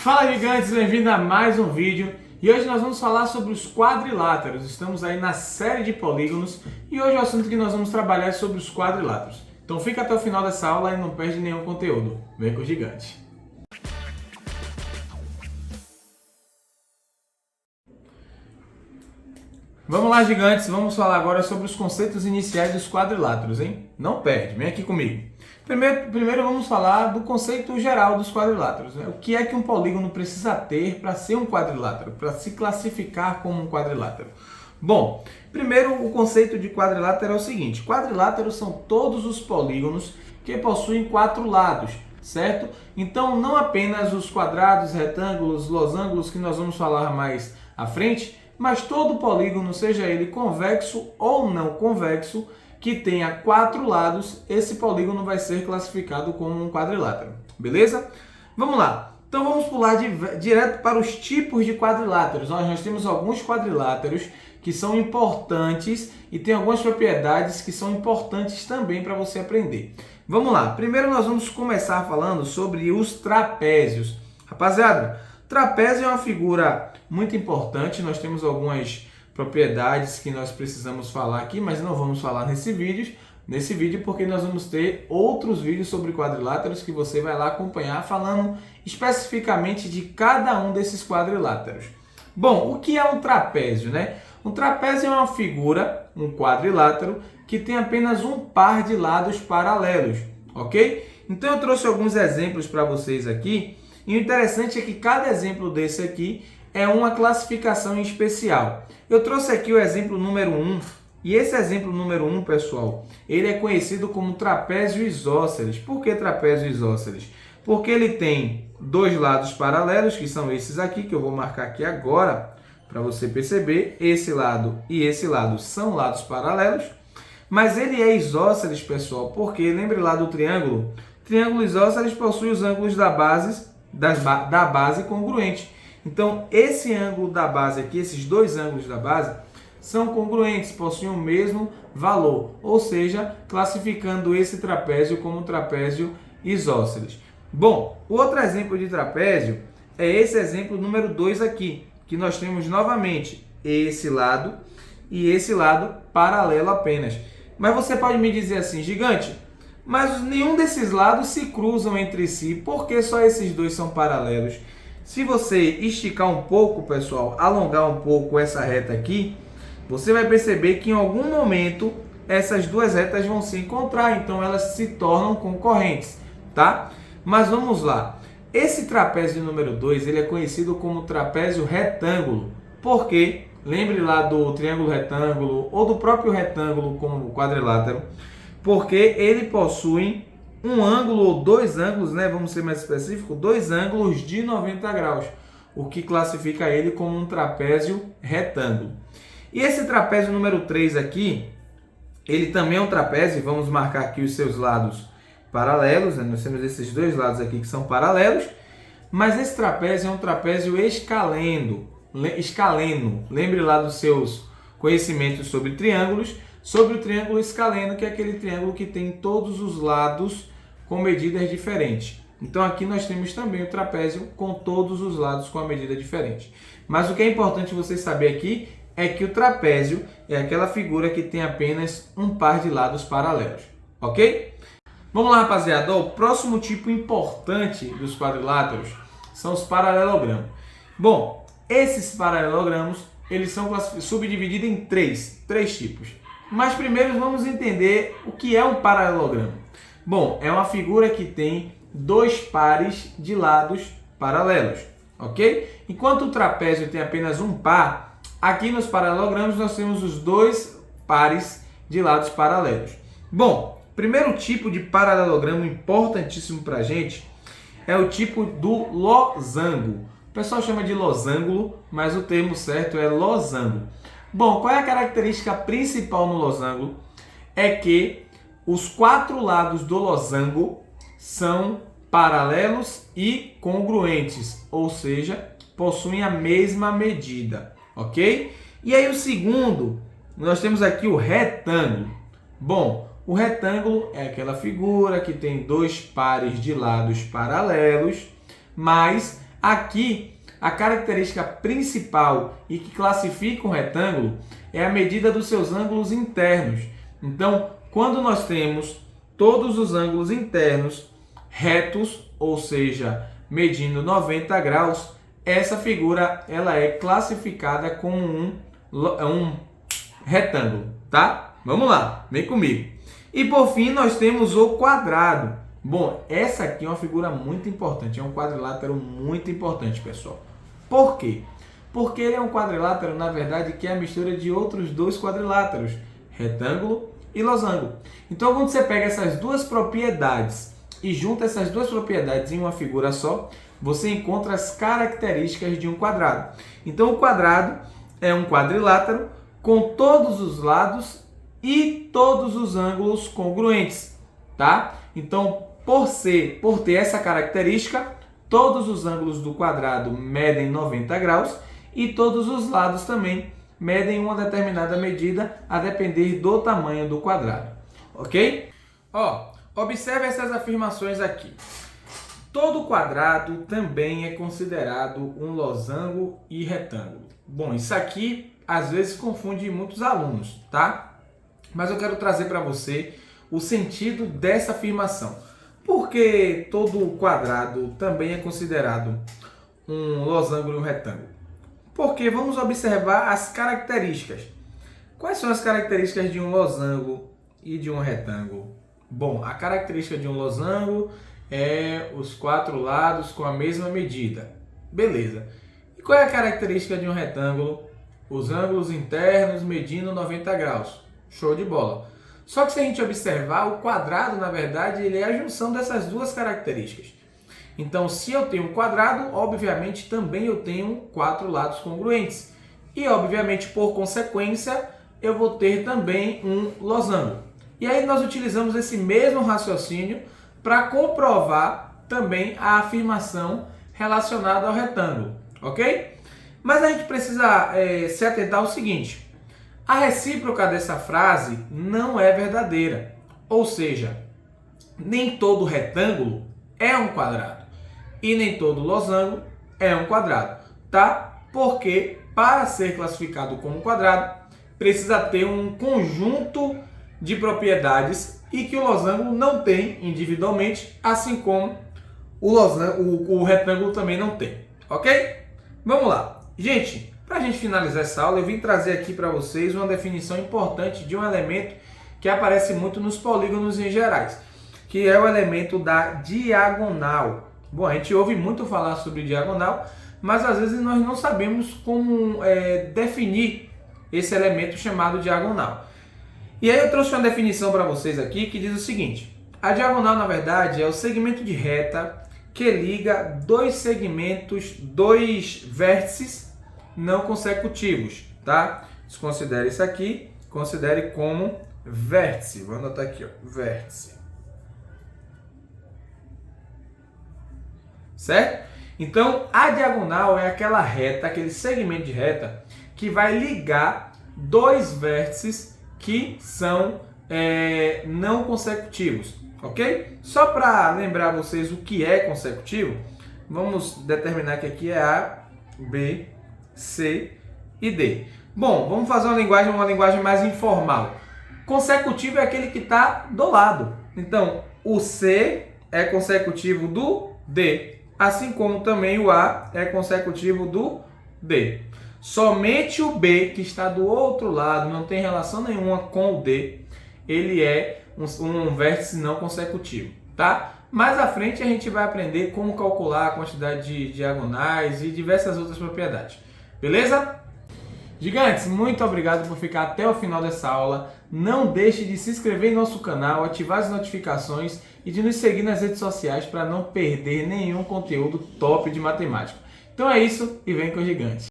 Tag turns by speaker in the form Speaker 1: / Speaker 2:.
Speaker 1: Fala gigantes, bem-vindo a mais um vídeo e hoje nós vamos falar sobre os quadriláteros. Estamos aí na série de polígonos e hoje o assunto que nós vamos trabalhar é sobre os quadriláteros. Então fica até o final dessa aula e não perde nenhum conteúdo. Vem com o gigante. Vamos lá, gigantes, vamos falar agora sobre os conceitos iniciais dos quadriláteros, hein? Não perde, vem aqui comigo. Primeiro vamos falar do conceito geral dos quadriláteros, né? O que é que um polígono precisa ter para ser um quadrilátero, para se classificar como um quadrilátero? Bom, primeiro o conceito de quadrilátero é o seguinte: quadriláteros são todos os polígonos que possuem 4 lados, certo? Então não apenas os quadrados, retângulos, losangos que nós vamos falar mais à frente, mas todo polígono, seja ele convexo ou não convexo, que tenha 4 lados, esse polígono vai ser classificado como um quadrilátero. Beleza? Vamos lá. Então vamos pular direto para os tipos de quadriláteros. Nós temos alguns quadriláteros que são importantes e tem algumas propriedades que são importantes também para você aprender. Vamos lá. Primeiro nós vamos começar falando sobre os trapézios. Rapaziada, trapézio é uma figura muito importante. Nós temos algumas propriedades que nós precisamos falar aqui, mas não vamos falar nesse vídeo porque nós vamos ter outros vídeos sobre quadriláteros que você vai lá acompanhar falando especificamente de cada um desses quadriláteros. Bom, o que é um trapézio, né? Um trapézio é uma figura, um quadrilátero, que tem apenas um par de lados paralelos, ok? Então eu trouxe alguns exemplos para vocês aqui, e o interessante é que cada exemplo desse aqui é uma classificação em especial. Eu trouxe aqui o exemplo número 1, e esse exemplo número 1, pessoal, ele é conhecido como trapézio isósceles. Por que trapézio isósceles? Porque ele tem 2 lados paralelos, que são esses aqui, que eu vou marcar aqui agora, para você perceber. Esse lado e esse lado são lados paralelos, mas ele é isósceles, pessoal, porque lembre lá do triângulo. Triângulo isósceles possui os ângulos da base congruente. Então, esse ângulo da base aqui, esses 2 ângulos da base, são congruentes, possuem o mesmo valor, ou seja, classificando esse trapézio como trapézio isósceles. Bom, o outro exemplo de trapézio é esse exemplo número 2 aqui, que nós temos novamente esse lado e esse lado paralelo apenas. Mas você pode me dizer assim, gigante, mas nenhum desses lados se cruzam entre si, por que só esses 2 são paralelos? Se você esticar um pouco, pessoal, alongar um pouco essa reta aqui, você vai perceber que em algum momento essas 2 retas vão se encontrar, então elas se tornam concorrentes, tá? Mas vamos lá. Esse trapézio número 2, ele é conhecido como trapézio retângulo. Por quê? Lembre lá do triângulo retângulo ou do próprio retângulo como quadrilátero, porque ele possui um ângulo ou 2 ângulos, né? Vamos ser mais específico, 2 ângulos de 90 graus, o que classifica ele como um trapézio retângulo. E esse trapézio número 3 aqui, ele também é um trapézio, vamos marcar aqui os seus lados paralelos, né? Nós temos esses 2 lados aqui que são paralelos, mas esse trapézio é um trapézio escaleno. Lembre lá dos seus conhecimentos sobre triângulos, sobre o triângulo escaleno, que é aquele triângulo que tem todos os lados com medidas diferentes. Então aqui nós temos também o trapézio com todos os lados com a medida diferente. Mas o que é importante você saber aqui é que o trapézio é aquela figura que tem apenas um par de lados paralelos, ok? Vamos lá, rapaziada. O próximo tipo importante dos quadriláteros são os paralelogramas. Bom, esses paralelogramos, eles são subdivididos em três tipos. Mas primeiro vamos entender o que é um paralelogramo. Bom, é uma figura que tem 2 pares de lados paralelos, ok? Enquanto o trapézio tem apenas um par, aqui nos paralelogramos nós temos os 2 pares de lados paralelos. Bom, primeiro tipo de paralelogramo importantíssimo para a gente é o tipo do losango. O pessoal chama de losango, mas o termo certo é losango. Bom, qual é a característica principal no losango? É que os 4 lados do losango são paralelos e congruentes, ou seja, possuem a mesma medida, ok? E aí o segundo, nós temos aqui o retângulo. Bom, o retângulo é aquela figura que tem 2 pares de lados paralelos, mas Aqui, a característica principal e que classifica um retângulo é a medida dos seus ângulos internos. Então, quando nós temos todos os ângulos internos retos, ou seja, medindo 90 graus, essa figura ela é classificada como um retângulo, tá? Vamos lá, vem comigo. E por fim, nós temos o quadrado. Bom, essa aqui é uma figura muito importante, é um quadrilátero muito importante, pessoal. Por quê? Porque ele é um quadrilátero, na verdade, que é a mistura de outros dois quadriláteros, retângulo e losango. Então, quando você pega essas duas propriedades e junta essas duas propriedades em uma figura só, você encontra as características de um quadrado. Então, o quadrado é um quadrilátero com todos os lados e todos os ângulos congruentes, tá? Então, por ter essa característica, todos os ângulos do quadrado medem 90 graus e todos os lados também medem uma determinada medida a depender do tamanho do quadrado, ok? Observe essas afirmações aqui. Todo quadrado também é considerado um losango e retângulo. Bom, isso aqui às vezes confunde muitos alunos, tá? Mas eu quero trazer para você o sentido dessa afirmação. Por que todo quadrado também é considerado um losango e um retângulo? Porque vamos observar as características. Quais são as características de um losango e de um retângulo? Bom, a característica de um losango é os quatro lados com a mesma medida. Beleza. E qual é a característica de um retângulo? Os ângulos internos medindo 90 graus. Show de bola. Só que se a gente observar, o quadrado, na verdade, ele é a junção dessas duas características. Então, se eu tenho um quadrado, obviamente também eu tenho quatro lados congruentes. E, obviamente, por consequência, eu vou ter também um losango. E aí nós utilizamos esse mesmo raciocínio para comprovar também a afirmação relacionada ao retângulo, ok? Mas a gente precisa se atentar ao seguinte: a recíproca dessa frase não é verdadeira, ou seja, nem todo retângulo é um quadrado e nem todo losango é um quadrado, tá? Porque para ser classificado como quadrado precisa ter um conjunto de propriedades e que o losango não tem individualmente, assim como o retângulo também não tem, ok? Vamos lá. Gente, para a gente finalizar essa aula, eu vim trazer aqui para vocês uma definição importante de um elemento que aparece muito nos polígonos em gerais, que é o elemento da diagonal. Bom, a gente ouve muito falar sobre diagonal, mas às vezes nós não sabemos como definir esse elemento chamado diagonal. E aí eu trouxe uma definição para vocês aqui que diz o seguinte: a diagonal, na verdade, é o segmento de reta que liga dois vértices não consecutivos, tá? Desconsidere isso aqui, considere como vértice. Vou anotar aqui, ó, vértice. Certo? Então, a diagonal é aquela reta, aquele segmento de reta que vai ligar dois vértices que são não consecutivos, ok? Só para lembrar vocês o que é consecutivo, vamos determinar que aqui é A, B, C e D. Bom, vamos fazer uma linguagem mais informal. Consecutivo é aquele que está do lado. Então, o C é consecutivo do D, assim como também o A é consecutivo do D. Somente o B, que está do outro lado, não tem relação nenhuma com o D, ele é um vértice não consecutivo, tá? Mais à frente a gente vai aprender como calcular a quantidade de diagonais e diversas outras propriedades. Beleza? Gigantes, muito obrigado por ficar até o final dessa aula. Não deixe de se inscrever em nosso canal, ativar as notificações e de nos seguir nas redes sociais para não perder nenhum conteúdo top de matemática. Então é isso e vem com os gigantes.